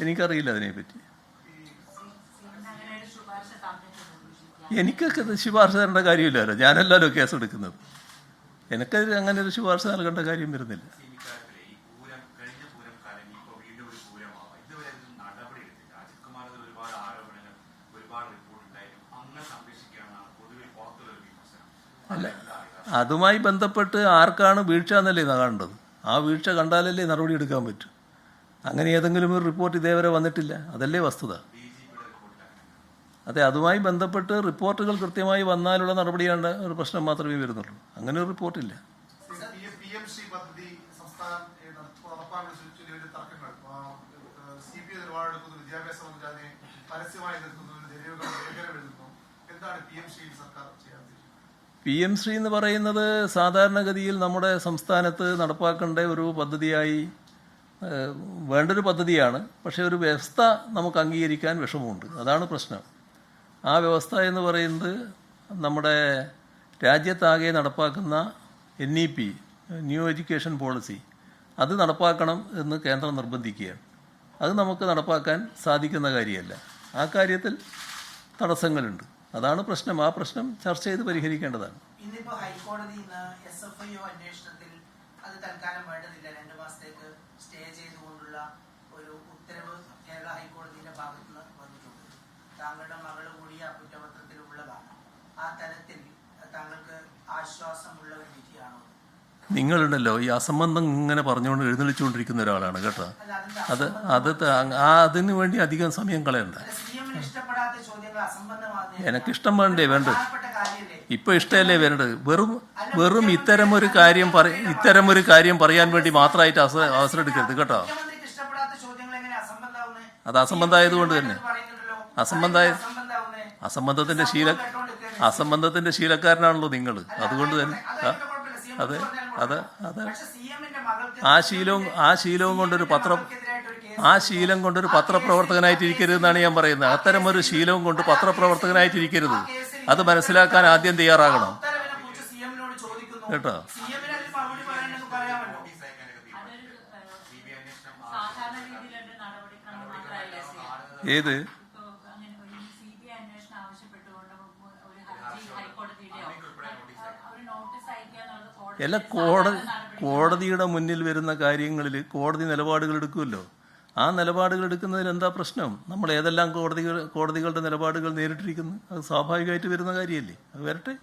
എനിക്കറിയില്ല അതിനെപ്പറ്റി. എനിക്കൊക്കെ ശുപാർശ തരേണ്ട കാര്യമില്ലല്ലോ, ഞാനല്ലല്ലോ കേസെടുക്കുന്നത്. എനിക്കതിൽ അങ്ങനെ ഒരു ശുപാർശ നൽകേണ്ട കാര്യം വരുന്നില്ല. അല്ല, അതുമായി ബന്ധപ്പെട്ട് ആർക്കാണ് വീഴ്ച എന്നല്ലേ കാണേണ്ടത്. ആ വീഴ്ച കണ്ടാലല്ലേ നടപടി എടുക്കാൻ പറ്റൂ. അങ്ങനെ ഏതെങ്കിലും ഒരു റിപ്പോർട്ട് ഇതേവരെ വന്നിട്ടില്ല, അതല്ലേ വസ്തുത. അതെ, അതുമായി ബന്ധപ്പെട്ട് റിപ്പോർട്ടുകൾ കൃത്യമായി വന്നാലുള്ള നടപടിയാണ് ഒരു പ്രശ്നം മാത്രമേ വരുന്നുള്ളൂ. അങ്ങനെ ഒരു റിപ്പോർട്ടില്ല. PM ശ്രീ എന്ന് പറയുന്നത് സാധാരണഗതിയിൽ നമ്മുടെ സംസ്ഥാനത്ത് നടപ്പാക്കേണ്ട ഒരു പദ്ധതിയായി വേണ്ടൊരു പദ്ധതിയാണ്. പക്ഷേ ഒരു വ്യവസ്ഥ നമുക്ക് അംഗീകരിക്കാൻ വിഷമമുണ്ട്, അതാണ് പ്രശ്നം. ആ വ്യവസ്ഥ എന്ന് പറയുന്നത് നമ്മുടെ രാജ്യത്താകെ നടപ്പാക്കുന്ന NEP, ന്യൂ എഡ്യൂക്കേഷൻ പോളിസി, അത് നടപ്പാക്കണം എന്ന് കേന്ദ്രം നിർബന്ധിക്കുകയാണ്. അത് നമുക്ക് നടപ്പാക്കാൻ സാധിക്കുന്ന കാര്യമല്ല. ആ കാര്യത്തിൽ തടസ്സങ്ങളുണ്ട്, അതാണ് പ്രശ്നം. ആ പ്രശ്നം ചർച്ച ചെയ്ത് പരിഹരിക്കേണ്ടതാണ്. ഇന്നിപ്പോൾ ഹൈക്കോടതി SFIO അന്വേഷണത്തിൽ അത് തൽക്കാലം വേണ്ടതില്ല, 2 മാസത്തേക്ക് സ്റ്റേ ചെയ്തുകൊണ്ടുള്ള ഒരു ഉത്തരവ് കേരള ഹൈക്കോടതിയുടെ ഭാഗത്ത് നിന്ന് വന്നിട്ടുണ്ട്. താങ്കളുടെ മകൾ കൂടി ആ കുറ്റപത്രത്തിൽ ഉള്ളതാണ്. ആ തലത്തിൽ താങ്കൾക്ക് ആശ്വാസമുള്ള ഒരു വിധിയാണോ? നിങ്ങളുണ്ടല്ലോ ഈ അസംബന്ധം ഇങ്ങനെ പറഞ്ഞുകൊണ്ട് എഴുന്നള്ളിച്ചുകൊണ്ടിരിക്കുന്ന ഒരാളാണ് കേട്ടോ. അതിനു വേണ്ടി അധികം സമയം കളയണ്ട. എനിക്കിഷ്ടം വേണ്ടേ വേണ്ടത്, ഇപ്പൊ ഇഷ്ടമല്ലേ വേണ്ടത്. വെറും ഇത്തരമൊരു കാര്യം പറയാൻ വേണ്ടി മാത്രമായിട്ട് അവസരം എടുക്കരുത് കേട്ടോ. അത് അസംബന്ധമായതുകൊണ്ട് തന്നെ, അസംബന്ധത്തിന്റെ ശീലക്കാരനാണല്ലോ നിങ്ങൾ. അതുകൊണ്ട് തന്നെ അതെ അതെ അതെ ആ ശീലം കൊണ്ടൊരു പത്രപ്രവർത്തകനായിട്ടിരിക്കരുതെന്നാണ് ഞാൻ പറയുന്നത്. അത്തരമൊരു ശീലവും കൊണ്ട് പത്രപ്രവർത്തകനായിട്ടിരിക്കരുത്. അത് മനസ്സിലാക്കാൻ ആദ്യം തയ്യാറാകണം കേട്ടോ. ഏത് എല്ലാ കോടതിയുടെ മുന്നിൽ വരുന്ന കാര്യങ്ങളിൽ കോടതി നിലപാടുകൾ എടുക്കുമല്ലോ. ആ നിലപാടുകൾ എടുക്കുന്നതിൽ എന്താ പ്രശ്നം? നമ്മൾ ഏതെല്ലാം കോടതികളുടെ നിലപാടുകൾ നേരിട്ടിരിക്കുന്നു, അത് സ്വാഭാവികമായിട്ട് വരുന്ന കാര്യമല്ലേ. അത് വരട്ടെ.